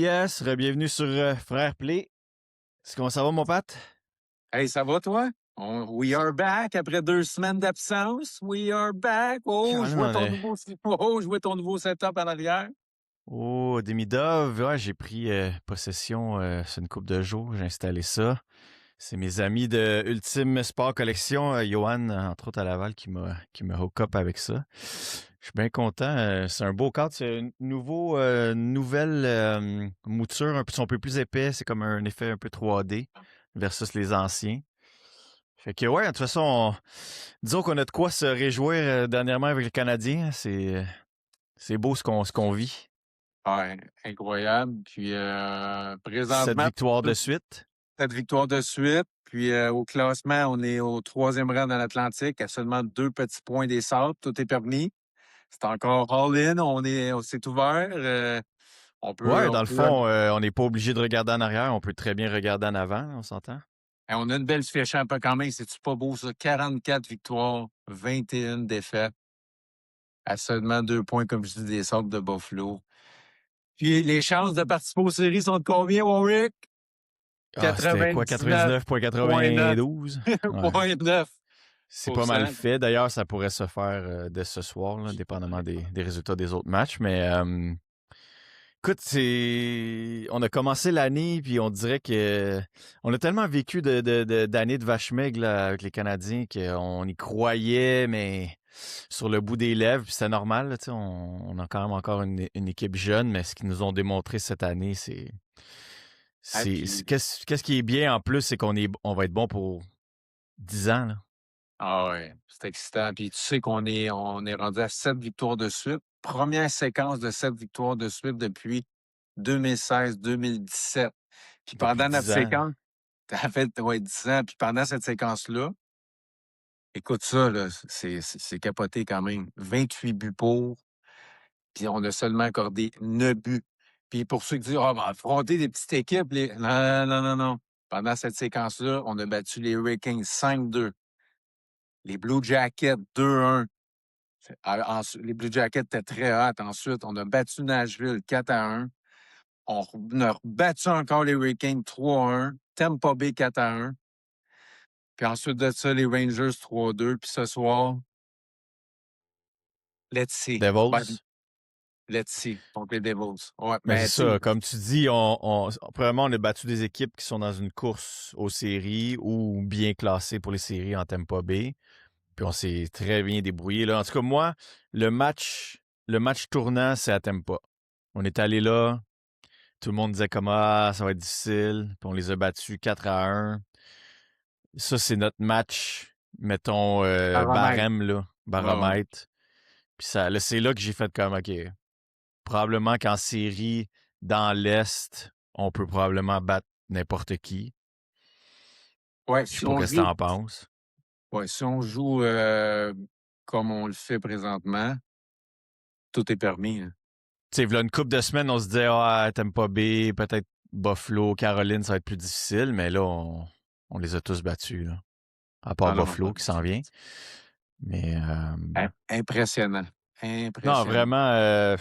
yes, bienvenue sur Frère Play. Comment ça va, mon Pat? Hey, ça va, toi? We are back après 2 semaines d'absence. We are back. Oh, je Colin, vois on ton est- nouveau, oh, je vois ton nouveau setup en arrière. Oh, Demidov, ouais, j'ai pris possession c'est une couple de jours, j'ai installé ça. C'est mes amis de Ultime Sport Collection, Johan, entre autres à Laval, qui m'a hook up avec ça. Je suis bien content. C'est un beau cadre. C'est une nouvelle mouture, un peu plus épais. C'est comme un effet un peu 3D versus les anciens. Fait que ouais, de toute façon, disons qu'on a de quoi se réjouir dernièrement avec les Canadiens. C'est beau ce qu'on vit. Ouais, incroyable. Puis 7 présentement, victoires de suite. cette victoire de suite. Puis au classement, on est au 3e rang dans l'Atlantique, à seulement 2 petits points des Sables. Tout est permis. C'est encore all-in. On s'est ouvert. Ouais, dans On le peut, fond, on n'est pas obligé de regarder en arrière. On peut très bien regarder en avant, on s'entend? on a une belle fiche un peu quand même. C'est-tu pas beau, ça? 44 victoires, 21 défaites. À seulement 2 points, comme je dis, des Sables de Buffalo. Puis les chances de participer aux séries sont de combien, Warwick? Ah, c'était quoi, 99,9. 99,92? Ouais. 0,9. C'est pas mal fait. D'ailleurs, ça pourrait se faire dès ce soir, là, dépendamment des résultats des autres matchs. Mais écoute, on a commencé l'année, puis on dirait que on a tellement vécu d'années de vache maigre là, avec les Canadiens qu'on y croyait, mais sur le bout des lèvres, puis c'est normal. Là, tu sais, on a quand même encore une équipe jeune, mais ce qu'ils nous ont démontré cette année, Ah, puis, qu'est-ce qui est bien en plus, c'est on va être bon pour 10 ans. Là. ah ouais, c'est excitant. Puis tu sais on est rendu à 7 victoires de suite. Première séquence de 7 victoires de suite depuis 2016-2017. Puis Depuis pendant notre 10 ans. séquence, t'as fait ouais, 10 ans. Puis pendant cette séquence-là, écoute ça, là, c'est capoté quand même. 28 buts pour, puis on a seulement accordé 9 buts. Puis pour ceux qui disent, ah, ben, affronter des petites équipes, non, non, non, non. Pendant cette séquence-là, on a battu les Hurricanes 5-2, les Blue Jackets 2-1. Les Blue Jackets étaient très hot. Ensuite, on a battu Nashville 4-1. On a battu encore les Hurricanes 3-1. Tampa Bay 4-1. Puis ensuite de ça, les Rangers 3-2. Puis ce soir, let's see. Ben, Devils. let's see. Contre les Devils. Ouais, Mais c'est mais tu sais, ça, comme tu dis, premièrement, on a battu des équipes qui sont dans une course aux séries ou bien classées pour les séries en Tampa Bay. Puis on s'est très bien débrouillé là. En tout cas, moi, le match tournant, c'est à Tampa. On est allé là, tout le monde disait comment ça va être difficile, puis on les a battus 4-1. Ça, c'est notre match, mettons, paramètre. barème, là, Ouais, ouais. baromètre. Puis ça, là, c'est là que j'ai fait comme, OK, probablement qu'en série, dans l'Est, on peut probablement battre n'importe qui. Ouais, Je sais pas qu'est-ce que t'en penses. si on joue comme on le fait présentement, tout est permis, hein. Tu sais, v'là une couple de semaines, on se disait, ah, Tampa Bay, peut-être Buffalo, Caroline, ça va être plus difficile, mais là, on les a tous battus, là. À part Non, non, Buffalo qui s'en vient. Mais impressionnant. non, Impressionnant. vraiment,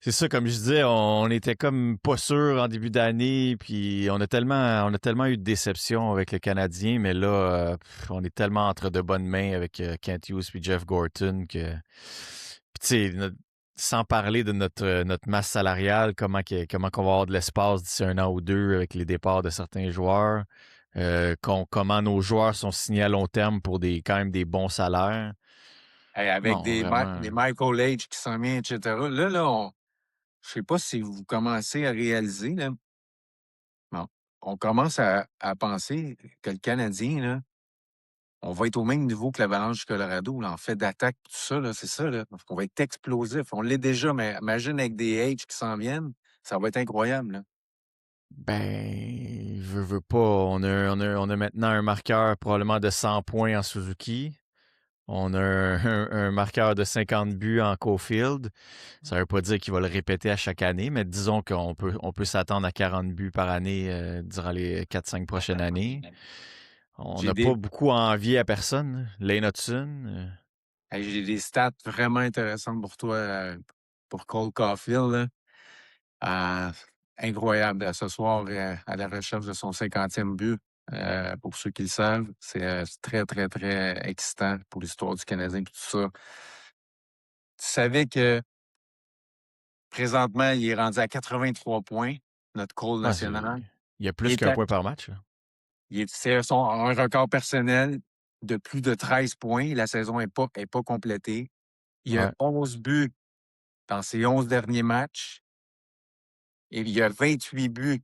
c'est ça, comme je disais, on était comme pas sûr en début d'année, puis on a tellement eu de déceptions avec le Canadien, mais là, on est tellement entre de bonnes mains avec Kent Hughes puis Jeff Gorton que, puis tu sais, sans parler de notre masse salariale, comment qu'on va avoir de l'espace d'ici 1 an ou 2 avec les départs de certains joueurs, comment nos joueurs sont signés à long terme pour quand même des bons salaires. Hey, avec Non, vraiment. des Michael Age qui s'en vient, etc. Là, je sais pas si vous commencez à réaliser, là, mais on commence à penser que le Canadien, là, on va être au même niveau que l'Avalanche du Colorado, là, en fait d'attaque, tout ça, là, c'est ça, là. On va être explosif. On l'est déjà, mais imagine avec des Age qui s'en viennent, ça va être incroyable, là. Ben, veux pas. On a maintenant un marqueur probablement de 100 points en Suzuki. On a un marqueur de 50 buts en Caulfield. Ça veut pas dire qu'il va le répéter à chaque année, mais disons qu'on peut s'attendre à 40 buts par année durant les 4-5 prochaines années. On J'ai n'a pas des, beaucoup à envier à personne. Lane Hudson. j'ai des stats vraiment intéressantes pour toi, pour Cole Caulfield, là. incroyable. Ce soir, à la recherche de son 50e but, pour ceux qui le savent, c'est très, très, très excitant pour l'histoire du Canadien et tout ça. Tu savais que présentement, il est rendu à 83 points, notre Cole Ah, national. il y a Il plus est qu'un à- point par match, là. c'est un record personnel de plus de 13 points. La saison est pas complétée. Il y a Ouais. 11 buts dans ses 11 derniers matchs et il y a 28 buts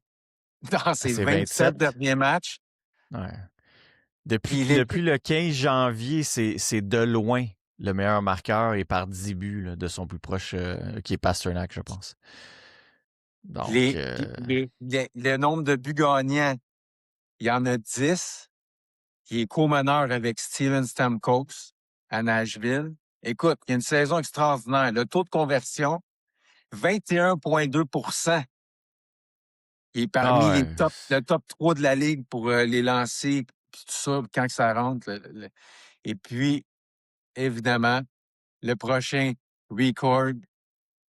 dans Ah, ses c'est 27 27. derniers matchs. Ouais. Puis Depuis l'équipe, le 15 janvier, c'est de loin le meilleur marqueur et par 10 buts là, de son plus proche, qui est Pasternak, je pense. Donc, le nombre de buts gagnants, il y en a 10. Il est co-meneur avec Steven Stamkos à Nashville. Écoute, il y a une saison extraordinaire. Le taux de conversion, 21,2. Il est ah parmi ouais, le top 3 de la ligue pour les lancers, puis tout ça, quand que ça rentre. Et puis, évidemment, le prochain record,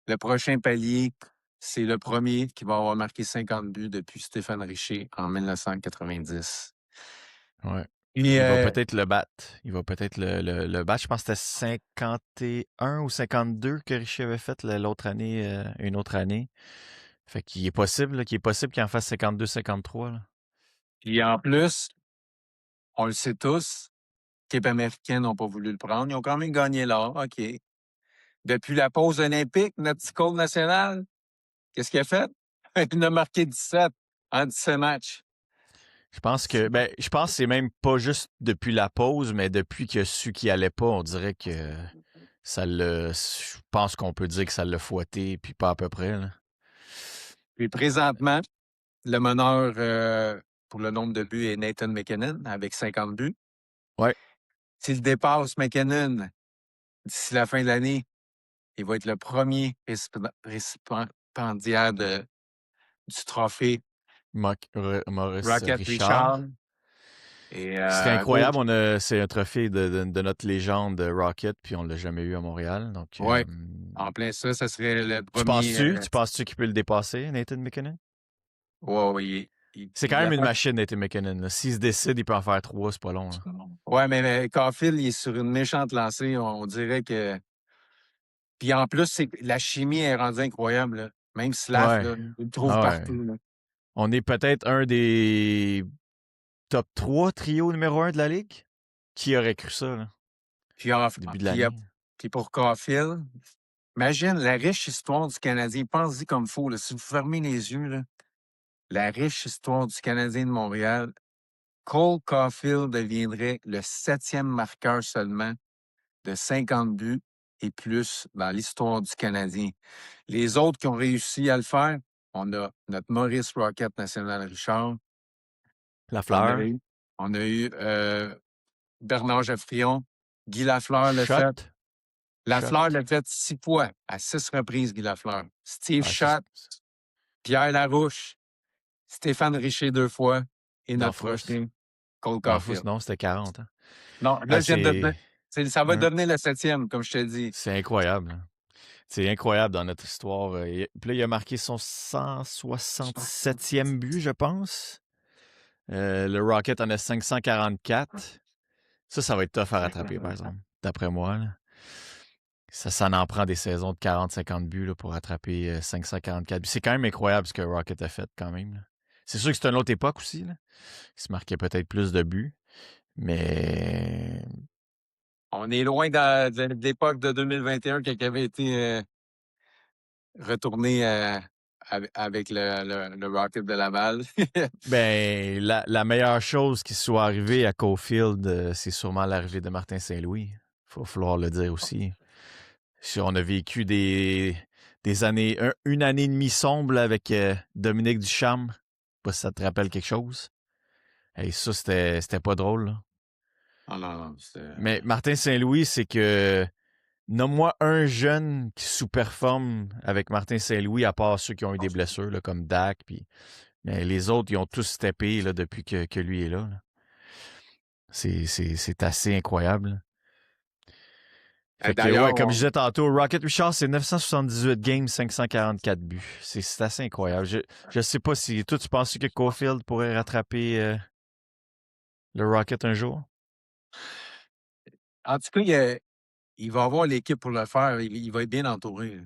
le prochain palier, c'est le premier qui va avoir marqué 50 buts depuis Stéphane Richer en 1990. ouais. Puis, Il va peut-être le battre. Il va peut-être le battre. Je pense que c'était 51 ou 52 que Richie avait fait l'autre année, une autre année. Fait qu'il est possible, là, qu'il est possible qu'il en fasse 52-53. Là. en plus, on le sait tous, l'équipe américaine n'ont pas voulu le prendre. Ils ont quand même gagné l'or. OK. Depuis la pause olympique, notre petit Cole national, qu'est-ce qu'il a fait? Il en a marqué 17 en 17 matchs. Je pense que c'est même pas juste depuis la pause, mais depuis qu'il a su qu'il allait pas, on dirait que je pense qu'on peut dire que ça l'a fouetté, puis pas à peu près, là. Puis présentement, le meneur pour le nombre de buts est Nathan McKinnon avec 50 buts. Ouais, S'il dépasse McKinnon d'ici la fin de l'année, il va être le premier récipiendaire du trophée Maurice Rocket Richard. Richard. Et Ce serait gros, incroyable, c'est un trophée de notre légende Rocket, puis on l'a jamais eu à Montréal. Donc, ouais, en plein ça serait le premier. tu penses-tu qu'il peut le dépasser, Nathan McKinnon? Ouais, ouais, C'est quand il même une approche. machine, Nathan McKinnon. Là. S'il se décide, il peut en faire 3, c'est pas long. Là. Ouais, mais Caulfield, il est sur une méchante lancée. On dirait que. Puis en plus, la chimie est rendue incroyable. Là. Même Slav, Ouais. là, il le trouve Ah ouais. partout. Là. On est peut-être un des top 3 trios numéro 1 de la Ligue. Qui aurait cru ça, là, Puis, début de puis, l'année? puis pour Caulfield, imagine la riche histoire du Canadien. Pense-y comme il faut. Là. Si vous fermez les yeux, là, la riche histoire du Canadien de Montréal, Cole Caulfield deviendrait le 7e marqueur seulement de 50 buts et plus dans l'histoire du Canadien. Les autres qui ont réussi à le faire, on a notre Maurice Rocket National Richard. La On a fleur. eu, on a eu Bernard Geoffrion. Guy Lafleur l'a fait. Shot. Shot. Lafleur l'a fait 6 fois, à 6 reprises, Guy Lafleur. Steve Ouais, ça, Schott, Pierre Larouche, Stéphane Richer 2 fois et notre Danfous. prochain, Cole Danfous, Caulfield. non, c'était 40. Hein. Non, là, Ah, je viens de devenir. Ça va ouais, devenir le 7e, comme je te dis. c'est incroyable. Hein. C'est incroyable dans notre histoire. Puis là, il a marqué son 167e but, je pense. Le Rocket en a 544. Ça va être tough à rattraper, par exemple, d'après moi. Là. Ça en prend des saisons de 40-50 buts là, pour rattraper 544 buts. C'est quand même incroyable ce que Rocket a fait, quand même. Là. C'est sûr que c'est une autre époque aussi. Là. Il se marquait peut-être plus de buts. Mais On est loin de l'époque de 2021 qui avait été retourné avec le Rocket de Laval. ben, la meilleure chose qui soit arrivée à Caulfield, c'est sûrement l'arrivée de Martin Saint-Louis. Il faut falloir le dire aussi. On a vécu des années, une année et demie sombre avec Dominique Ducharme. Je sais pas si ça te rappelle quelque chose. Et ça, c'était pas drôle. Là. Oh non, non, Mais Martin Saint-Louis, c'est que nomme-moi un jeune qui sous-performe avec Martin Saint-Louis, à part ceux qui ont eu des blessures, là, comme Dak. Mais les autres, ils ont tous steppé là, depuis que lui est là. C'est assez incroyable. Fait que, ouais, D'ailleurs, comme je disais tantôt, Rocket Richard, c'est 978 games, 544 buts. C'est assez incroyable. Je sais pas si toi, tu penses que Caulfield pourrait rattraper le Rocket un jour? en tout cas, il va avoir l'équipe pour le faire. Il va être bien entouré.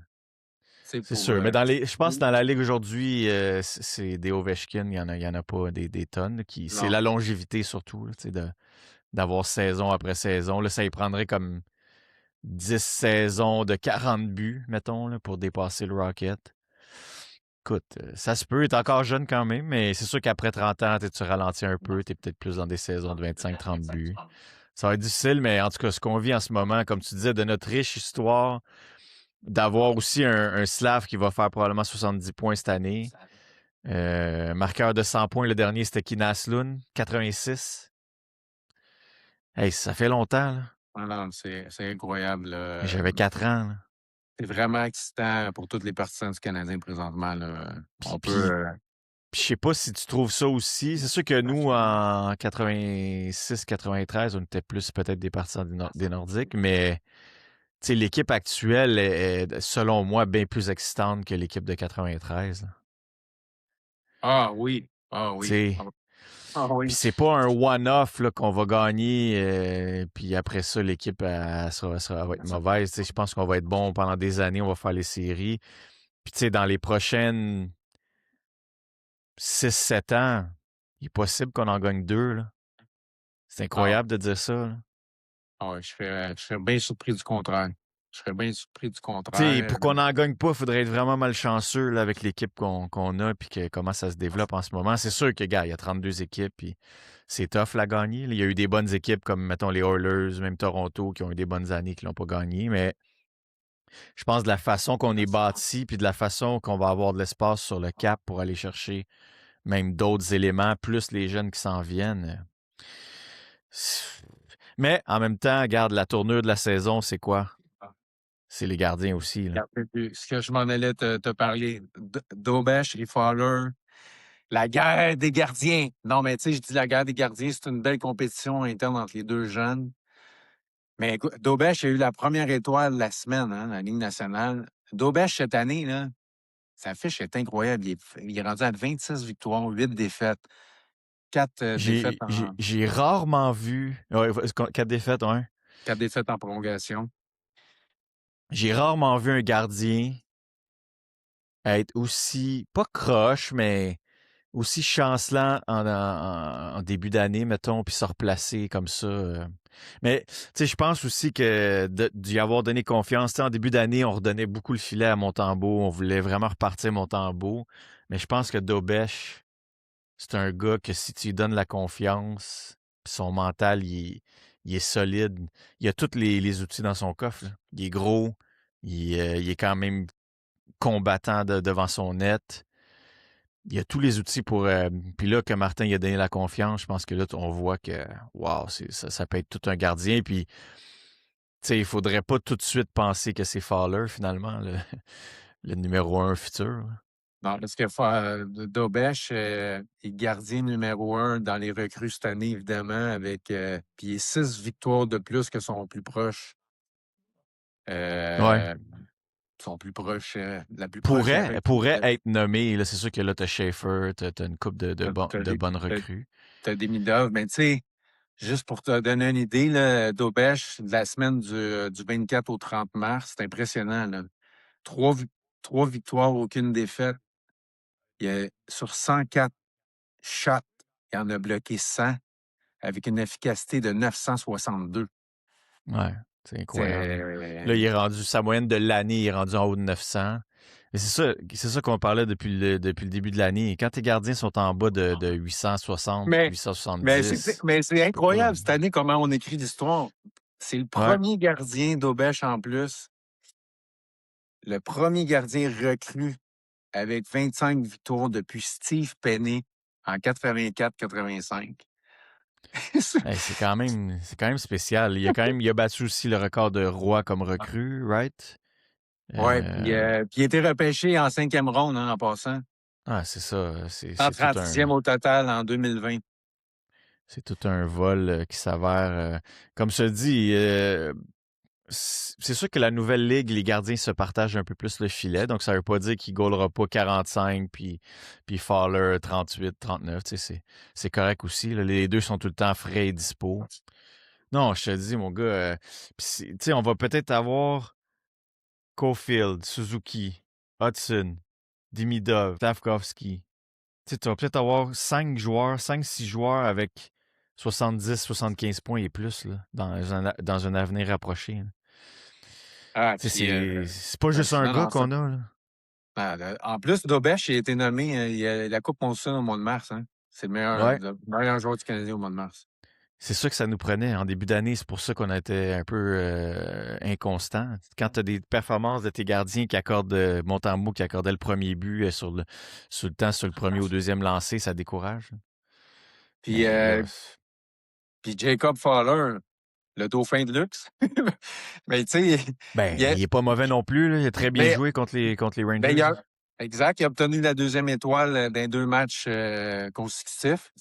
C'est sûr. Mais je pense que dans la ligue aujourd'hui, c'est des Ovechkin, il y en a pas des tonnes. C'est Non. la longévité surtout, là, d'avoir saison après saison. Là, ça y prendrait comme 10 saisons de 40 buts, mettons, là, pour dépasser le Rocket. Écoute, ça se peut, il est encore jeune quand même, mais c'est sûr qu'après 30 ans, tu ralentis un peu, tu es peut-être plus dans des saisons de 25-30 buts. Ça va être difficile, mais en tout cas, ce qu'on vit en ce moment, comme tu disais, de notre riche histoire, d'avoir aussi un Slav qui va faire probablement 70 points cette année. Marqueur de 100 points, le dernier, c'était Kinas Lund, 86. Hey, ça fait longtemps, là. Ah non, c'est incroyable. J'avais 4 ans, là. C'est vraiment excitant pour toutes les partisans du Canadien présentement. Là. Puis, On peut. puis, puis je sais pas si tu trouves ça aussi. C'est sûr que nous, en 86-93, on était plus peut-être des partisans des Nordiques, mais l'équipe actuelle est, selon moi, bien plus excitante que l'équipe de 93. Là. Ah oui. Ah Tu oui. sais, Ah puis oui. c'est pas un one-off là, qu'on va gagner, puis après ça, l'équipe va être mauvaise. Tu sais, je pense qu'on va être bon pendant des années, on va faire les séries. Puis tu sais, dans les prochaines 6-7 ans, il est possible qu'on en gagne 2. Là. C'est Ah, incroyable de dire ça. Là. ah ouais, je serais bien surpris du contraire. Je serais bien surpris du Tu sais, contraire. pour qu'on n'en gagne pas, il faudrait être vraiment malchanceux là, avec l'équipe qu'on a puis comment ça se développe en ce moment. C'est sûr que, gars, il y a 32 équipes puis c'est tough la gagner. Là. Il y a eu des bonnes équipes comme, mettons, les Oilers, même Toronto, qui ont eu des bonnes années qui l'ont pas gagné. Mais je pense de la façon qu'on est bâti puis de la façon qu'on va avoir de l'espace sur le cap pour aller chercher même d'autres éléments, plus les jeunes qui s'en viennent. Mais en même temps, regarde, la tournure de la saison, c'est quoi? C'est les gardiens aussi. Là. Ce que je m'en allais te parler, Dobesh et Fowler, la guerre des gardiens. Non, mais tu sais, je dis la guerre des gardiens, c'est une belle compétition interne entre les deux jeunes. Mais écoute, Dobesh a eu la première étoile de la semaine, hein, dans la Ligue nationale. Dobesh, cette année, là, sa fiche est incroyable. Il est rendu à 26 victoires, 8 défaites. 4 défaites J'ai rarement vu. Ouais, 4 défaites, ouais. 4 défaites en prolongation. J'ai rarement vu un gardien être aussi, pas croche, mais aussi chancelant en début d'année, mettons, puis se replacer comme ça. Mais, tu sais, je pense aussi que d'y avoir donné confiance, tu sais, en début d'année, on redonnait beaucoup le filet à Montembeault. On voulait vraiment repartir Montembeault. Mais je pense que Dobesh, c'est un gars que si tu lui donnes la confiance, pis son mental, il est solide. Il a tous les outils dans son coffre. Là. Il est gros. Il est quand même combattant devant son net. Il a tous les outils pour. Puis là, que Martin il a donné la confiance, je pense que là, on voit que wow, ça peut être tout un gardien. Puis, tu sais, il faudrait pas tout de suite penser que c'est Fowler, finalement, le numéro 1 futur. Non, parce que Dobesh est gardien numéro 1 dans les recrues cette année, évidemment, avec puis il est 6 victoires de plus que son plus proche. Ouais. Son plus proche, la plus proche Pourrait être nommé. Là, c'est sûr que là, t'as Schaefer, t'as une coupe de bonnes recrues. T'as des Demidov, mais tu sais, juste pour te donner une idée, là, Dobesh, de la semaine du 24 au 30 mars, c'est impressionnant. Là. 3, 3 victoires, aucune défaite. Sur 104 shots, il en a bloqué 100 avec une efficacité de 962. Ouais, c'est incroyable. Là, C'est il est rendu, sa moyenne de l'année, il est rendu en haut de 900. Et c'est ça qu'on parlait depuis le début de l'année. Quand tes gardiens sont en bas de 860, mais, 870, mais c'est c'est pas. incroyable cette année comment on écrit l'histoire. C'est le Ouais, premier gardien d'Aubèche en plus. Le premier gardien recru avec 25 victoires depuis Steve Penney en 84-85. hey, c'est quand même spécial. Il a battu aussi le record de Roy comme recrue, right? Oui, Euh, puis il a été repêché en 5e ronde en passant. c'est ça. En 36e au total en 2020. C'est tout un vol qui s'avère. Comme je te dis, C'est sûr que la nouvelle ligue, les gardiens se partagent un peu plus le filet, donc ça veut pas dire qu'il goalera pas 45 puis Fowler 38, 39. C'est correct aussi. Là. Les deux sont tout le temps frais et dispo. Non, je te dis, mon gars, on va peut-être avoir Caulfield, Suzuki, Hudson, Demidov, Stavkovski. Tu vas peut-être avoir 5, 6 joueurs avec 70, 75 points et plus là, dans un avenir rapproché. Là. Ah, Tu sais, puis, c'est pas juste un non, gars non, ça. qu'on a. Là. En plus, Dobesch a été nommé il y a la Coupe Monson au mois de mars. Hein. C'est Ouais. le meilleur joueur du Canadien au mois de mars. C'est ça que ça nous prenait en début d'année. C'est pour ça qu'on était un peu inconstant. Quand tu as des performances de tes gardiens qui accordent Montembeault qui accordait le premier but sur le premier ou deuxième lancé, ça décourage. Puis, Mais là, puis Jacob Fowler, le dauphin de luxe. Mais tu sais, ben, il est pas mauvais non plus. Là. Il a très bien mais, joué contre les ben, Rangers. exact, il a obtenu la deuxième étoile dans 2 matchs consécutifs,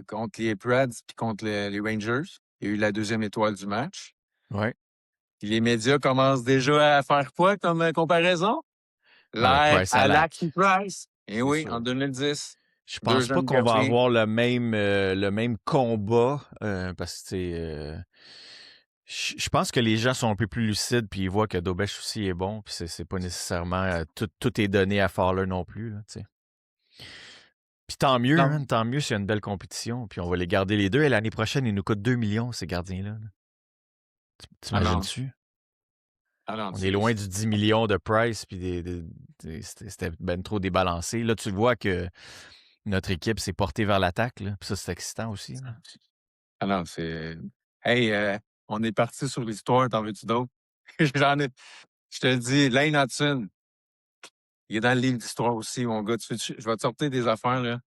contre les Preds puis contre les Rangers. Il a eu la deuxième étoile du match. Ouais. Puis les médias commencent déjà à faire quoi comme comparaison? Ben, L'air Price à à lac. Lac Price. Eh C'est oui, en sûr. 2010, Je 2 pense pas jeunes qu'on va gardiens. avoir le même combat parce que je pense que les gens sont un peu plus lucides puis ils voient que Dobesch aussi est bon puis c'est pas nécessairement tout est donné à Fowler non plus là, tu sais. Puis tant mieux, Non, hein, tant mieux s'il y a une belle compétition puis on va les garder les deux et l'année prochaine ils nous coûtent 2 millions ces gardiens-là. Là. alors, T'imagines-tu? alors, On est loin du 10 millions de Price puis c'était ben trop débalancé. Là tu vois que notre équipe s'est portée vers l'attaque là, puis ça c'est excitant aussi. Là. alors, c'est. Hey, on est parti sur l'histoire, t'en veux-tu d'autres? J'en ai. Je te le dis, Lane Hudson, il est dans le livre d'histoire aussi, mon gars. Je vais te sortir des affaires, là.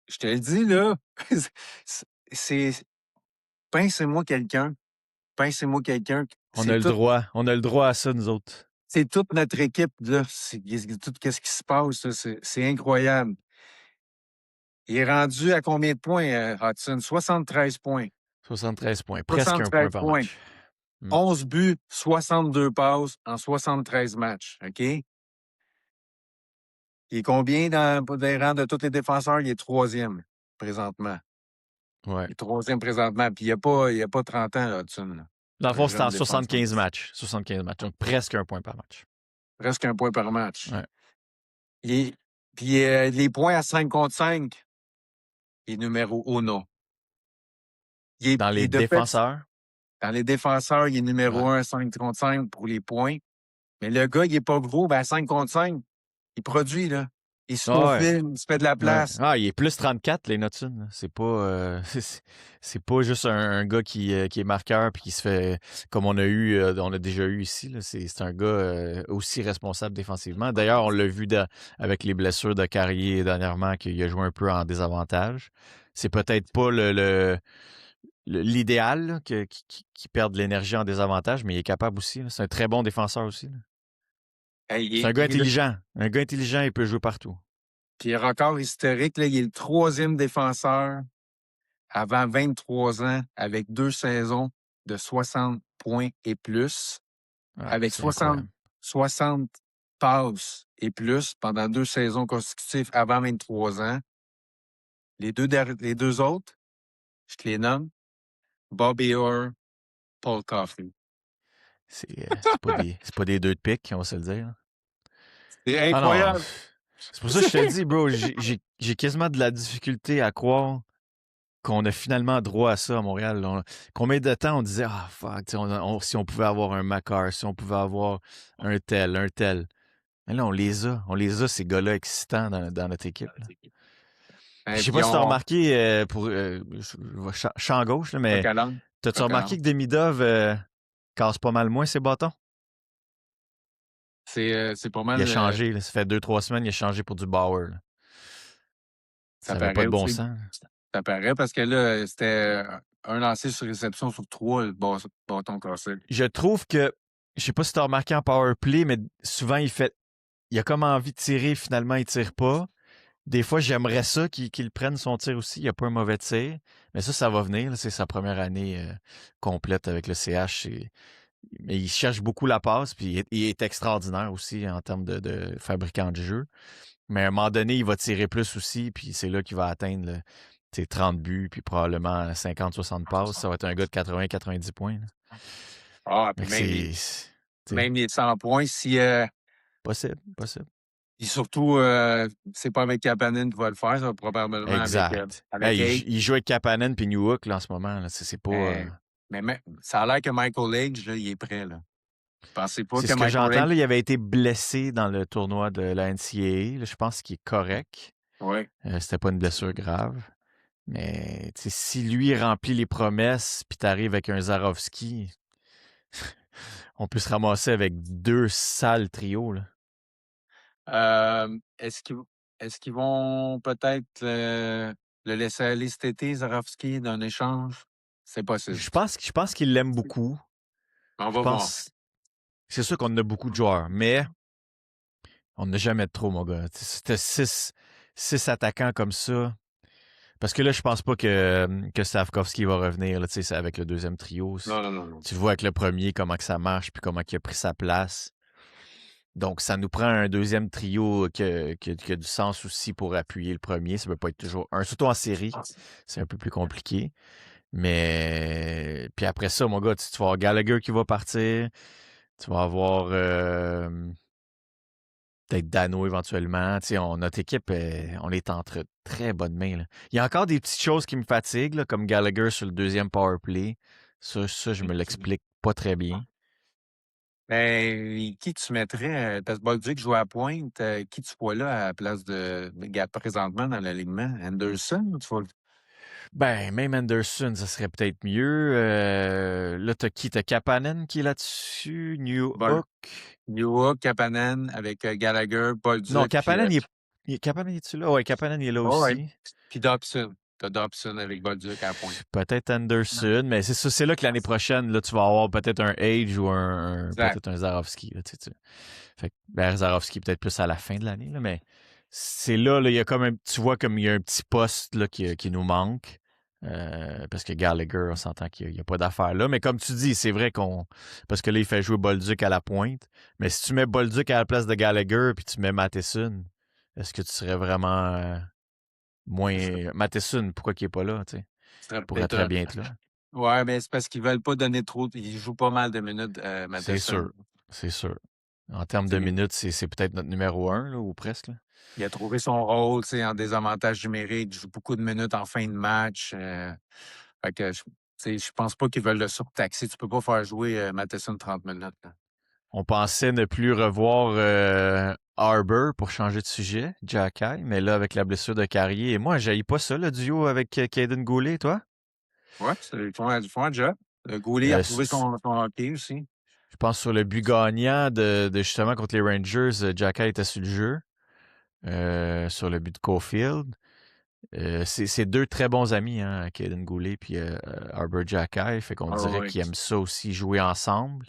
Je te le dis, là. c'est. Pince-moi quelqu'un. Pince-moi quelqu'un. On a le droit. On a le droit à ça, nous autres. C'est toute notre équipe, là. Tout ce qui se passe, là, c'est incroyable. Il est rendu à combien de points, Hudson? 73 points. 73 points. Presque un point 73 par points. match. 11 buts, 62 passes en 73 matchs. OK? Il est combien dans les rangs de tous les défenseurs? Il est troisième présentement. Ouais. Il est troisième présentement. Puis il n'y a pas 30 ans, là, Hudson. Là. Dans le C'est un fond, c'était jeune en défenseur. 75 matchs. 75 matchs. Donc presque un point par match. Presque un point par match. Ouais. Puis les points à 5 contre 5, il est numéro uno. Dans Il les est de fait, défenseurs. dans les défenseurs, il est numéro Ouais. 1 à 5 contre 5 pour les points. Mais le gars, il est pas gros, ben à 5 contre 5, il produit, là. Il se Ah ouais. faufile, il se fait de la Ouais. place. Ah, il est plus 34, les Notun. C'est pas, c'est pas juste un gars qui est marqueur puis qui se fait, comme on a déjà eu ici. Là. C'est un gars aussi responsable défensivement. D'ailleurs, on l'a vu avec les blessures de Carrier dernièrement qu'il a joué un peu en désavantage. C'est peut-être pas l'idéal là, qu'il perde de l'énergie en désavantage, mais il est capable aussi. Là. C'est un très bon défenseur aussi. Là. Hey, C'est un gars il est intelligent. Un gars intelligent, il peut jouer partout. puis record historique, là, il est le troisième défenseur avant 23 ans avec 2 saisons de 60 points et plus, Ouais, avec c'est incroyable. 60 passes et plus pendant 2 saisons consécutives avant 23 ans. Les deux autres, je te les nomme, Bobby Orr, Paul Coffey. C'est pas des deux de pique, on va se le dire. C'est Ah non, incroyable. c'est pour ça que je te le dis, bro. J'ai quasiment de la difficulté à croire qu'on a finalement droit à ça à Montréal. Combien de temps on disait, ah, fuck, si on pouvait avoir un Macar, si on pouvait avoir un tel, un tel. Mais là, on les a. On les a, ces gars-là excitants dans notre équipe. Là. Puis, je sais pas Puis si tu as on. remarqué, champ gauche, là, mais Coquelin. t'as-tu remarqué Coquelin. que Demidov casse pas mal moins ses bâtons? C'est pas Il a mal. changé. Là. Ça fait 2, 3 semaines, il a changé pour du Bauer. Là. Ça Ça n'avait pas paraît de bon aussi. sens. Ça paraît parce que là, c'était un lancer sur réception sur 3, le bâton cassé. Je trouve que, je sais pas si tu as remarqué en power play, mais souvent il a comme envie de tirer, finalement il tire pas. Des fois, j'aimerais ça qu'il prenne son tir aussi. Il n'y a pas un mauvais tir. Mais ça va venir. Là. C'est sa première année complète avec le CH. Mais il cherche beaucoup la passe, puis il est extraordinaire aussi en termes de fabricant de jeu. Mais à un moment donné, il va tirer plus aussi, puis c'est là qu'il va atteindre 30 buts, puis probablement 50-60 passes. Ça va être un gars de 80-90 points, là. Ah, Fait puis que c'est même les 100 points, si, possible, possible. puis surtout, c'est pas avec Kapanen qu'il va le faire, ça va probablement Exact. avec Hey, Age. il joue avec Kapanen puis Newhook là, en ce moment. Là. C'est pas. Mais ça a l'air que Michael Age, là, il est prêt, là. Pensez pas C'est que ce que Michael j'entends. Age. Là, il avait été blessé dans le tournoi de la NCAA. Là, je pense qu'il est correct. Oui. C'était pas une blessure grave. Mais si lui remplit les promesses, puis t'arrives avec un Zarovski, on peut se ramasser avec deux sales trios. Là. Euh, est-ce qu'ils est-ce qu'ils vont peut-être le laisser aller cet été, Zarovski, d'un échange? C'est possible. Je pense qu'il l'aime beaucoup. On Je va voir. pense. C'est sûr qu'on a beaucoup de joueurs, mais on n'a jamais de trop, mon gars. C'était six attaquants comme ça. Parce que là, je pense pas que Stavkovski va revenir là, avec le deuxième trio. Non, non, non, non. Tu le vois avec le premier, comment que ça marche, puis comment il a pris sa place. Donc, ça nous prend un deuxième trio qui a du sens aussi pour appuyer le premier. Ça peut pas être toujours un. Surtout en série, c'est un peu plus compliqué. Mais puis après ça, mon gars, tu vas avoir Gallagher qui va partir. Tu vas avoir peut-être Dano éventuellement. Notre équipe, on est entre très bonnes mains. Là. Il y a encore des petites choses qui me fatiguent, là, comme Gallagher sur le deuxième power play. Ça, je me l'explique pas très bien. Ben, qui tu mettrais? Parce que Bolduc joue à pointe. Qui tu vois là à la place de Gap présentement dans l'alignement? Anderson? Tu vois, Ben, même Anderson, ça serait peut-être mieux. Là, t'as qui? T'as Kapanen qui est là-dessus, New Bol Hook. Newhook, Kapanen avec Gallagher, Non, Bolduc, puis Kapanen, Kapanen, est-tu là? Ouais, Kapanen, il est là oh, ouais. aussi. Puis Dobson. T'as Dobson avec Bolduc à la pointe. Peut-être Anderson, mais c'est ça, c'est là que l'année prochaine, là, tu vas avoir peut-être un Age ou Exact. peut-être un Zarovski. Là, Fait que, ben, Zarovski peut-être plus à la fin de l'année, là, mais c'est là, il y a comme tu vois comme il y a un petit poste là, qui nous manque. Parce que Gallagher, on s'entend qu'il n'y a pas d'affaire là. Mais comme tu dis, c'est vrai qu'on. Parce que là, il fait jouer Bolduc à la pointe. Mais si tu mets Bolduc à la place de Gallagher puis tu mets Matheson, est-ce que tu serais vraiment moins. Matheson, pourquoi il n'est pas là, tu sais? Ce serait Il pourrait très peut-être. bien être là. Ouais, mais c'est parce qu'ils veulent pas donner trop. Ils jouent pas mal de minutes, C'est Matheson. sûr. C'est sûr. En termes de T'sais, minutes, c'est peut-être notre numéro un, là, ou presque. Là. il a trouvé son rôle, en désavantage numérique. Il joue beaucoup de minutes en fin de match. Fait que je pense pas qu'ils veulent le surtaxer. Tu peux pas faire jouer Matheson 30 minutes, là. On pensait ne plus revoir Harbour pour changer de sujet, Jacky, mais là, avec la blessure de Carrier, et moi, j'haïs pas ça, le duo avec Caden Goulet, toi? Ouais, ils font un job. Goulet a retrouvé son hockey aussi. Je pense sur le but gagnant de justement contre les Rangers, Jacky était sur le jeu, sur le but de Caulfield. C'est deux très bons amis, hein, Caden Goulet et Harbour Jacky, fait qu'on Ah dirait ouais. qu'ils aiment ça aussi, jouer ensemble.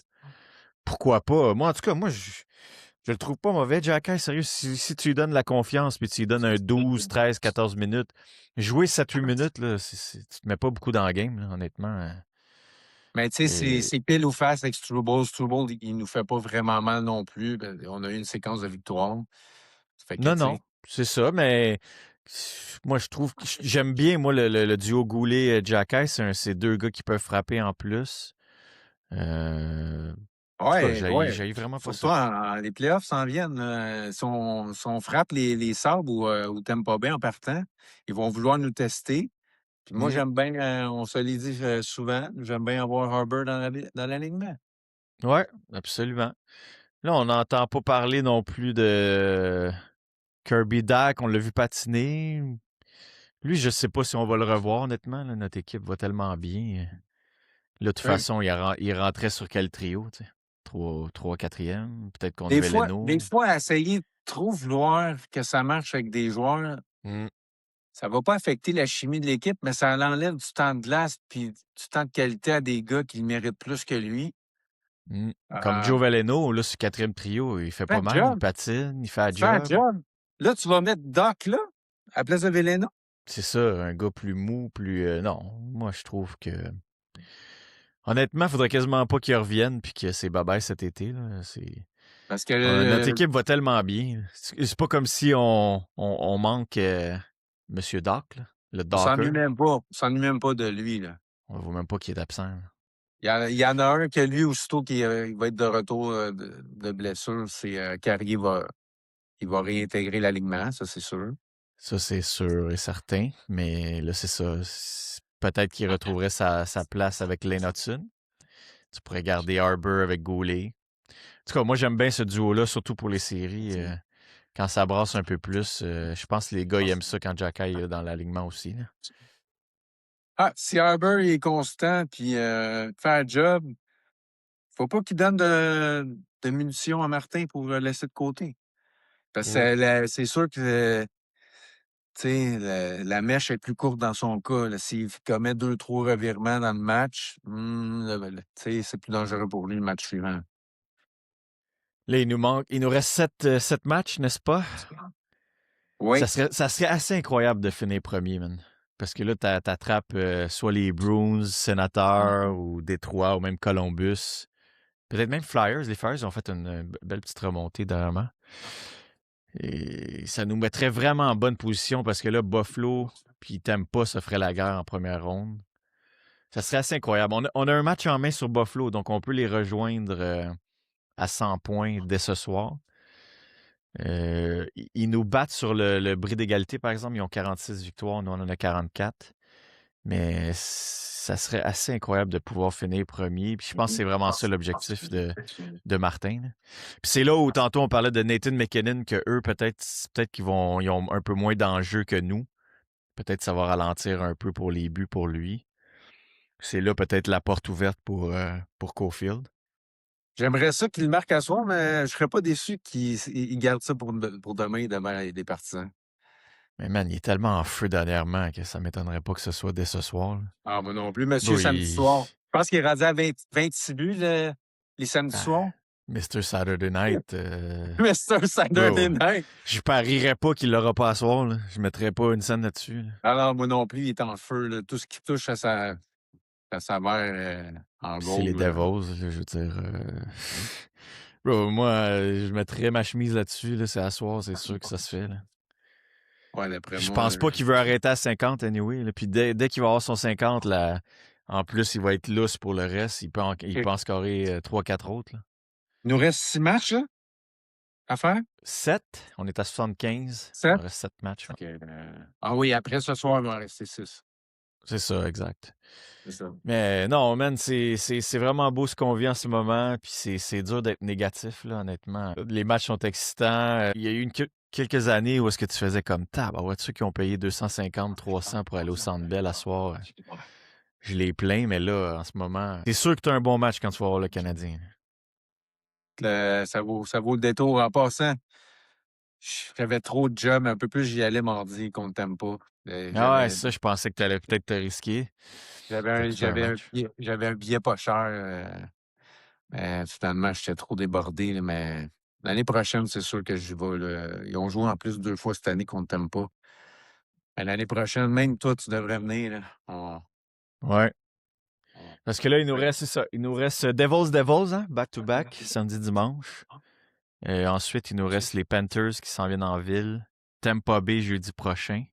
Pourquoi pas? Moi, en tout cas, je le trouve pas mauvais, Jacky. Sérieux, si tu lui donnes la confiance puis tu lui donnes un 12, 13, 14 minutes, jouer 7-8 minutes, là, tu te mets pas beaucoup dans le game, là, honnêtement. Mais tu sais, Et- c'est pile ou face avec Struble. Struble, il nous fait pas vraiment mal non plus. On a eu une séquence de victoires. Ça fait que, Non, tu non, sais. c'est ça, mais moi, je trouve que j'aime bien, moi, le duo Goulet-Jacky. C'est deux gars qui peuvent frapper en plus. En tout cas, Ouais, ouais. j'haïs vraiment pas Surtout ça. les playoffs s'en viennent, là. Si on frappe les sabres ou t'aimes pas bien en partant, ils vont vouloir nous tester. Puis moi, Mm. j'aime bien, on se l'est dit souvent, j'aime bien avoir Harbour dans l'alignement. Ouais, absolument. Là, on n'entend pas parler non plus de Kirby Dack. On l'a vu patiner. Lui, je sais pas si on va le revoir, honnêtement. Là. Notre équipe va tellement bien. Là, de toute Ouais. façon, il rentrait sur quel trio, tu sais? 3 4e, peut-être contre Des Veleno. fois, essayer de trop vouloir que ça marche avec des joueurs, Mm, ça va pas affecter la chimie de l'équipe, mais ça enlève du temps de glace puis du temps de qualité à des gars qui le méritent plus que lui. mm. Comme Euh, Joe Veleno, là, sur 4e trio, il fait Fais pas un mal, il job. patine, il fait la Fais un job. job. Là, tu vas mettre Doc là, à la place de Velena. C'est ça, un gars plus mou, plus... non, moi, je trouve que... Honnêtement, il faudrait quasiment pas qu'ils reviennent puis que c'est bye-bye cet été. Là. Parce que Notre équipe va tellement bien. C'est pas comme si on manque Monsieur Doc, là, le on s'ennuie Docker. même pas. On s'ennuie même pas de lui, là. On ne voit même pas qu'il est absent. Là. Il y en a un que lui, aussitôt qu'il va être de retour de blessure, c'est Carrier il va réintégrer l'alignement, ça c'est sûr. Ça, c'est sûr et certain. Mais là, c'est ça. Peut-être qu'il retrouverait sa place avec Lane Hudson. Tu pourrais garder Arbor avec Goulet. En tout cas, moi, j'aime bien ce duo-là, surtout pour les séries. Quand ça brasse un peu plus, je pense que les gars, ils aiment ça quand Jacky est dans l'alignement aussi. Là. Ah, si Harbour est constant puis fait le job, faut pas qu'il donne de munitions à Martin pour le laisser de côté. Parce que Oh. c'est sûr que tu sais, la mèche est plus courte dans son cas. Là. S'il commet 2, 3 revirements dans le match, tu sais, c'est plus dangereux pour lui le match suivant. Là, il nous reste 7 matchs, n'est-ce pas? Oui. Ça serait assez incroyable de finir premier, man. Parce que là, t'attrapes soit les Bruins, Sénateurs, ou Détroit, ou même Columbus. Peut-être même Flyers. Les Flyers ont fait une belle petite remontée dernièrement. Et ça nous mettrait vraiment en bonne position parce que là, Buffalo puis Tampa se ferait la guerre en première ronde. Ça serait assez incroyable. On a un match en main sur Buffalo, donc on peut les rejoindre à 100 points dès ce soir. Ils nous battent sur le bris d'égalité, par exemple. Ils ont 46 victoires, nous on en a 44. Mais ça serait assez incroyable de pouvoir finir premier. Puis je pense que c'est vraiment ça l'objectif de Martin. Là. Puis c'est là où tantôt on parlait de Nathan McKinnon, que eux, peut-être qu'ils ils ont un peu moins d'enjeux que nous. Peut-être que ça va ralentir un peu pour les buts pour lui. C'est là peut-être la porte ouverte pour Caulfield. J'aimerais ça qu'il marque à soir, mais je serais pas déçu qu'il garde ça pour demain. Demain, il y a des partisans. Mais man, il est tellement en feu dernièrement que ça m'étonnerait pas que ce soit dès ce soir. Là. Ah, moi non plus. Monsieur Bro, samedi soir. Je pense qu'il est rendu à 26 buts les samedis Ah, soirs. Mr. Saturday Night. Mr. Saturday Bro, Night. je parierais pas qu'il l'aura pas à soir. Là. Je mettrais pas une scène là-dessus. Là. Alors, moi non plus, il est en feu. Là. Tout ce qui touche à sa mère en C'est les gold. Là. Devils, là, je veux dire. Bro, moi, je mettrais ma chemise là-dessus. Là, c'est à soir, c'est sûr que ça se fait. Là. Ouais, d'après Je moi. pense pas qu'il veut arrêter à 50 anyway. Là. Puis dès qu'il va avoir son 50, là, en plus, il va être lousse pour le reste. Il peut en scorer 3-4 autres. Là. Il nous reste 6 matchs là, à faire. 7, on est à 75. Il 7? en reste 7 matchs. Ouais. OK. Ah oui, après ce soir, il va en rester 6. C'est ça, exact. C'est ça. Mais non, man, c'est vraiment beau ce qu'on vit en ce moment. Puis c'est dur d'être négatif, là, honnêtement. Les matchs sont excitants. Il y a eu quelques années où est-ce que tu faisais comme ouais, ceux qui ont payé 250, 300 pour aller au Centre Bell à soir. Je les plains, mais là, en ce moment, c'est sûr que tu as un bon match quand tu vas voir le Canadien. Ça vaut le détour. En passant, j'avais trop de jobs. Un peu plus, j'y allais mardi contre Tampa. Ah ouais, J'avais, ça, je pensais que tu allais peut-être te risquer. j'avais, T'as un, pris un j'avais, un match. billet, j'avais un billet pas cher. Mais finalement, j'étais trop débordé. Là, mais l'année prochaine, c'est sûr que j'y vais. Là. Ils ont joué en plus 2 fois cette année contre Tampa. Mais l'année prochaine, même toi, tu devrais venir. Là. Ouais. On- Parce que là, il nous reste, c'est ça. Il nous reste Devils, hein, back-to-back, samedi, dimanche. Ensuite, il nous reste les Panthers qui s'en viennent en ville. Tampa Bay jeudi prochain.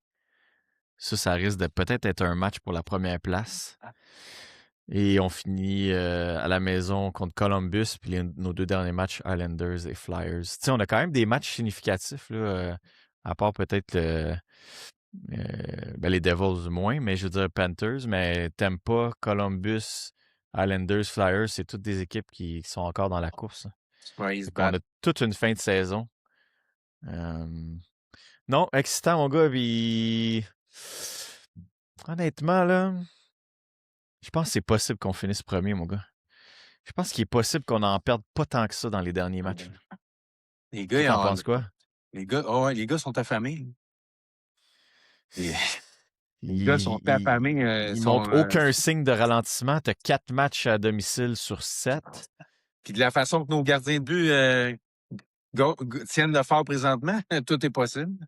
Ça risque de peut-être être un match pour la première place. Et on finit à la maison contre Columbus, puis nos 2 derniers matchs, Islanders et Flyers. Tu sais, on a quand même des matchs significatifs, là, à part peut-être les Devils moins, mais je veux dire Panthers, mais Tampa, Columbus, Islanders, Flyers, c'est toutes des équipes qui sont encore dans la course. Hein. Ouais, ils se Fait qu'on battent. a toute une fin de saison. Non, excitant, mon gars. Puis... Honnêtement, là, je pense que c'est possible qu'on finisse premier, mon gars. Je pense qu'il est possible qu'on en perde pas tant que ça dans les derniers matchs. Là. Les Toi, gars, t'en penses quoi? les gars sont affamés. Les, les gars sont Il, affamés. il montre aucun signe de ralentissement. Tu as 4 matchs à domicile sur 7. Puis de la façon que nos gardiens de but tiennent le fort présentement, tout est possible.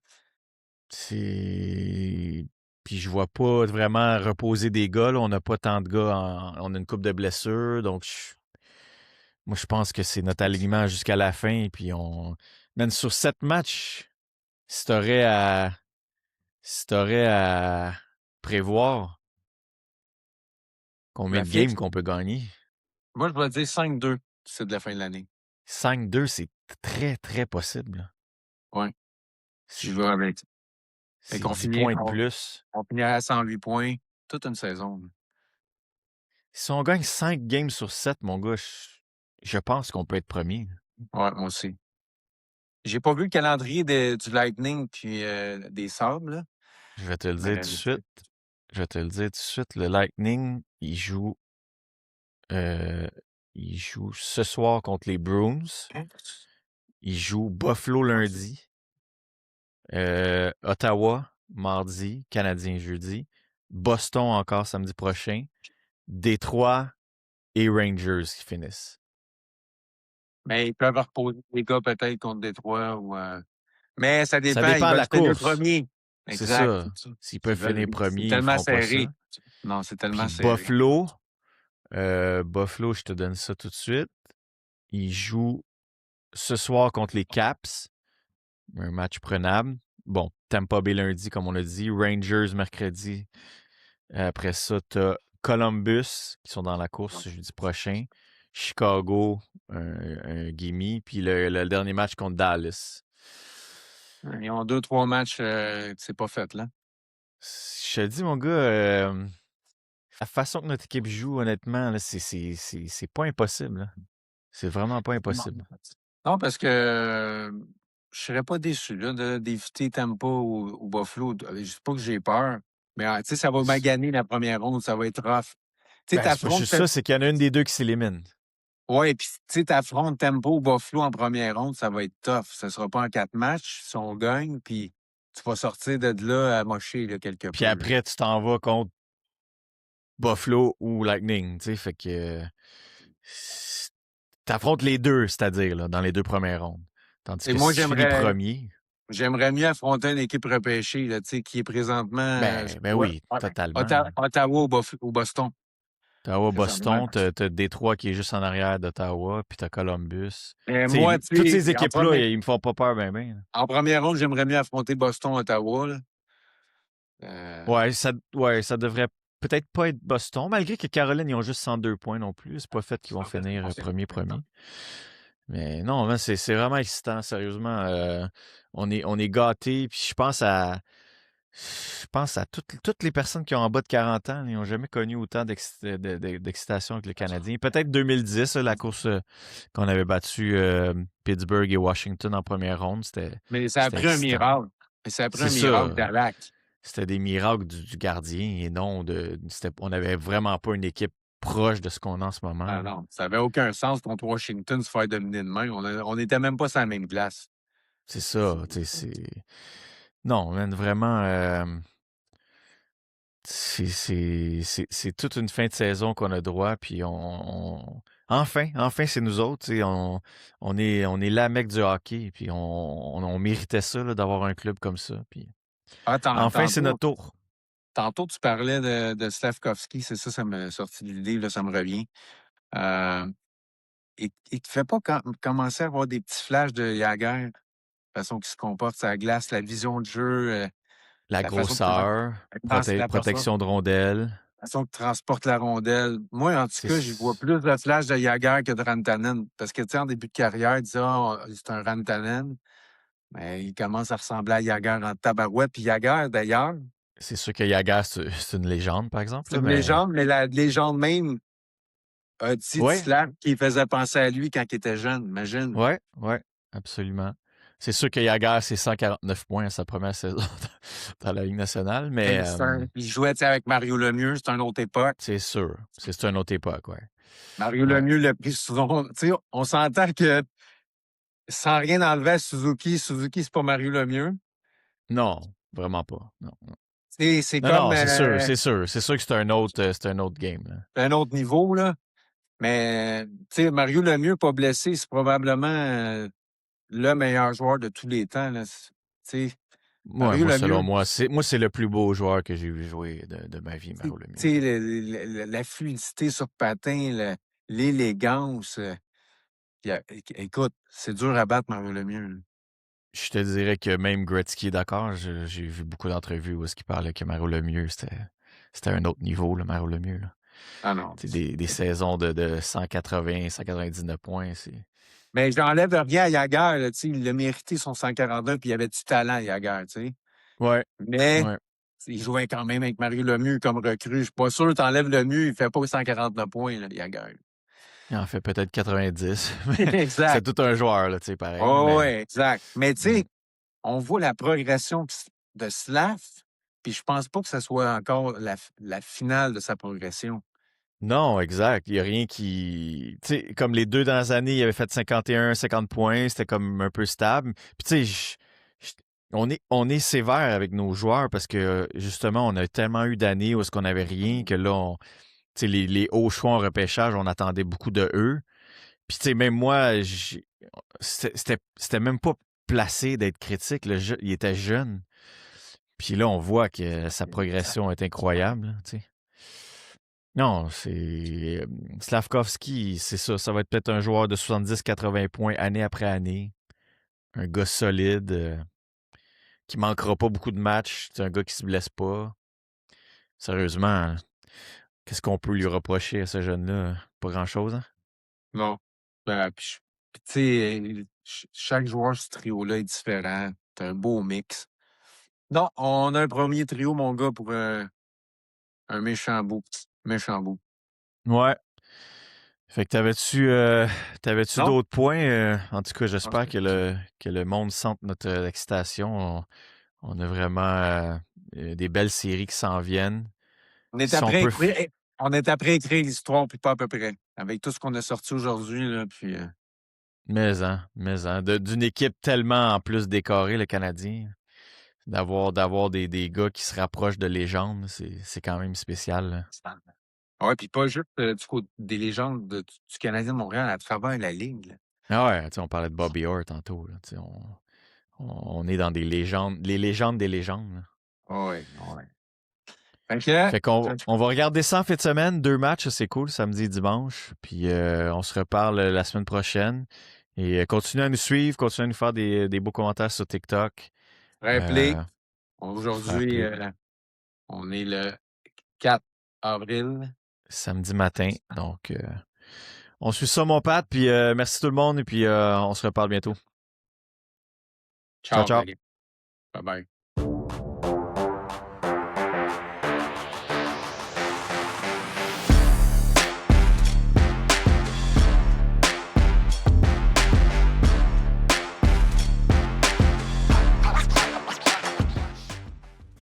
C'est. Puis je vois pas vraiment reposer des gars. Là. On n'a pas tant de gars. On a une coupe de blessures. Donc, moi, je pense que c'est notre alignement jusqu'à la fin. Puis on. Même sur 7 matchs, si t'aurais à prévoir combien La de games fixe, qu'on peut gagner, moi, je vais dire 5-2, c'est de la fin de l'année. 5-2, c'est très, très possible. Ouais, j'y C'est vais avec. Fait c'est qu'on 10 finit, points de plus. on finirait à 108 points toute une saison. Si on gagne 5 games sur 7, mon gars, je pense qu'on peut être premier. Ouais, moi aussi. J'ai pas vu le calendrier du Lightning puis des Sables, là, Je vais te le dire mais tout de suite. Je vais te le dire tout de suite. Le Lightning, euh, il joue ce soir contre les Bruins. Il joue Buffalo lundi. Ottawa, mardi. Canadien jeudi. Boston encore samedi prochain. Détroit et Rangers qui finissent. mais ils peuvent reposer les gars peut-être contre Détroit ou mais ça Ça dépend, ils dépend de veulent la finir course. premier. C'est Exact, ça. c'est ça. S'ils peuvent finir C'est premier, ils tellement feront pas serré. ça. Non, c'est tellement Puis serré. Buffalo, je te donne ça tout de suite. Ils jouent ce soir contre les Caps. Un match prenable. Bon, Tampa Bay lundi, comme on l'a dit. Rangers mercredi. Après ça, tu as Columbus, qui sont dans la course jeudi prochain. Chicago, un gimme. Puis le dernier match contre Dallas. Ils ont 2-3 matchs, c'est pas fait, là. Je te dis, mon gars, la façon que notre équipe joue, honnêtement, là, c'est pas impossible. Là. C'est vraiment pas impossible. Non, parce que je serais pas déçu là, d'éviter Tampa ou Buffalo. Je dis pas que j'ai peur, mais tu sais, ça va maganer la première ronde, ça va être rough. Tu sais, Ben, c'est pas juste ça, c'est qu'il y en a une des deux qui s'élimine. ouais, puis tu sais, t'affrontes Tampa ou Buffalo en première ronde, ça va être tough. Ça sera pas en 4 matchs si on gagne, puis tu vas sortir de là à mocher là, quelque Puis peu. Là. après, tu t'en vas contre Buffalo ou Lightning, tu sais, fait que t'affrontes les deux, c'est-à-dire, là, dans les deux premières rondes. Tandis Et que moi, si tu finis premier, j'aimerais mieux affronter une équipe repêchée, là, tu sais, qui est présentement ben oui, totalement. Ottawa ou Boston. Ça me Ottawa-Boston, t'as Détroit qui est juste en arrière d'Ottawa, puis t'as Columbus. Mais Tu sais, moi, toutes tu ces sais, équipes-là, ils me font pas peur ben ben. en première ronde, j'aimerais mieux affronter Boston-Ottawa. Là. Ouais, ça devrait peut-être pas être Boston, malgré que Caroline, ils ont juste 102 points non plus. C'est pas fait qu'ils vont finir premier. Mais non, man, c'est vraiment excitant, sérieusement. On est gâtés. Puis je pense à toutes les personnes qui ont en bas de 40 ans. Ils n'ont jamais connu autant d'excitation avec le Canadien. Peut-être 2010, la course qu'on avait battu Pittsburgh et Washington en première ronde. Mais ça a C'était pris un excitant. miracle. Mais ça a pris C'est un miracle ça. d'Alak. C'était des miracles du gardien et non on n'avait vraiment pas une équipe proche de ce qu'on a en ce moment. Ah Là. non, ça n'avait aucun sens contre Washington se faire dominer de main. On n'était même pas sur la même glace. C'est ça, tu sais, Non, man, vraiment, c'est toute une fin de saison qu'on a droit, puis enfin, c'est nous autres, tu sais, on est la mecque du hockey, puis on méritait ça, là, d'avoir un club comme ça, puis Ah, enfin, c'est notre tour. tantôt, tu parlais de Slavkovski, c'est ça, ça m'a sorti de l'idée, là, ça me revient. Il te fait pas commencer à avoir des petits flashs de Jagger, la façon qu'il se comporte sur la glace, la vision de jeu, La la façon grosseur, la personne. protection de rondelle, Façon que transporte la rondelle. Moi, en tout c'est cas, j'y vois plus de flash de Jagger que de Rantanen. Parce que, tu sais, en début de carrière, il disait, ah, c'est un Rantanen. Mais il commence à ressembler à Jagger en tabarouette. Puis Jagger, d'ailleurs, c'est sûr que Yaga, c'est une légende, par exemple, c'est là, une mais légende, mais la légende même a dit de ouais, Slav qui faisait penser à lui quand il était jeune. Imagine. ouais, absolument. C'est sûr que Yaga, c'est 149 points à sa première saison dans la Ligue nationale, mais Mais il jouait tu sais, avec Mario Lemieux, c'est une autre époque. c'est sûr. C'est une autre époque, ouais. Mario Ouais. Lemieux l'a pris souvent. Tu sais, on s'entend que sans rien enlever à Suzuki, c'est pas Mario Lemieux. Non, vraiment pas. Non, non. C'est Non, comme non, c'est sûr. C'est sûr que c'est un autre game. Là. un autre niveau, là. Mais, tu sais, Mario Lemieux, pas blessé, c'est probablement le meilleur joueur de tous les temps, là. Tu sais, Ouais, Mario moi, selon Lemieux, moi, c'est le plus beau joueur que j'ai vu jouer de ma vie, tu Mario Lemieux. sais, la fluidité sur patin, l'élégance. Écoute, c'est dur à battre Mario Lemieux, là. Je te dirais que même Gretzky est d'accord. J'ai vu beaucoup d'entrevues où est-ce qu'il parlait que Mario Lemieux, c'était un autre niveau, là, Mario Lemieux. Là. Ah non. Tu sais, des saisons de 180, 199 points, c'est... Mais j'enlève rien à Jagger, là, tu sais, il a mérité son 142, puis il avait du talent, Jagger, tu sais. Ouais, Mais ouais. il jouait quand même avec Mario Lemieux comme recrue. Je suis pas sûr, t'enlèves Lemieux, il fait pas 149 points, là, Jagger. Il en fait peut-être 90, mais c'est Exact. tout un joueur, là, tu sais, pareil. Là, Oh, mais ouais, exact. Mais tu hmm. sais, on voit la progression de Slav, puis je pense pas que ce soit encore la finale de sa progression. Non, exact. Il n'y a rien qui... Tu sais, comme les 2 dernières années, il avait fait 51, 50 points. C'était comme un peu stable. Puis tu sais, je- on est sévère avec nos joueurs parce que justement, on a tellement eu d'années où est-ce qu'on n'avait rien que là, tu sais, les hauts choix en repêchage, on attendait beaucoup de eux. Puis tu sais, même moi, c'était même pas placé d'être critique. Il était jeune. Puis là, on voit que sa progression est incroyable, là, tu sais. Non, c'est Slavkovski, c'est ça. Ça va être peut-être un joueur de 70-80 points année après année. Un gars solide, qui manquera pas beaucoup de matchs. C'est un gars qui se blesse pas. Sérieusement, hein, qu'est-ce qu'on peut lui reprocher à ce jeune-là? Pas grand-chose, hein? Non. Puis tu sais, chaque joueur de ce trio-là est différent. C'est un beau mix. Non, on a un premier trio, mon gars, pour un méchant bout. Méchant bout. Ouais. Fait que t'avais-tu Non? d'autres points? En tout cas, Je pense j'espère que que le monde sente notre excitation. On a vraiment des belles séries qui s'en viennent. on est Si on après peut écrire, on est après écrire l'histoire, puis pas à peu près. Avec tout ce qu'on a sorti aujourd'hui, là, puis Mais d'une équipe tellement en plus décorée, le Canadien, d'avoir des gars qui se rapprochent de légendes, c'est quand même spécial, là. ouais, puis pas juste du côté des légendes du Canadien de Montréal à travers la ligue, là. Ah ouais, tu sais, on parlait de Bobby Orr tantôt, là, tu sais, on est dans des légendes, les légendes des légendes, là. Ouais, ouais. Fait que, Fait qu'on va regarder ça en fin de semaine, 2 matchs, c'est cool, samedi et dimanche. Puis on se reparle la semaine prochaine. Et continuez à nous suivre, continuez à nous faire des beaux commentaires sur TikTok. rappelez, Euh, Faire aujourd'hui, play on est le 4 avril. samedi matin. Donc, on suit ça, mon Pat. Puis merci tout le monde. Et puis on se reparle bientôt. Ciao, Ciao, ciao. Valérie. Bye bye.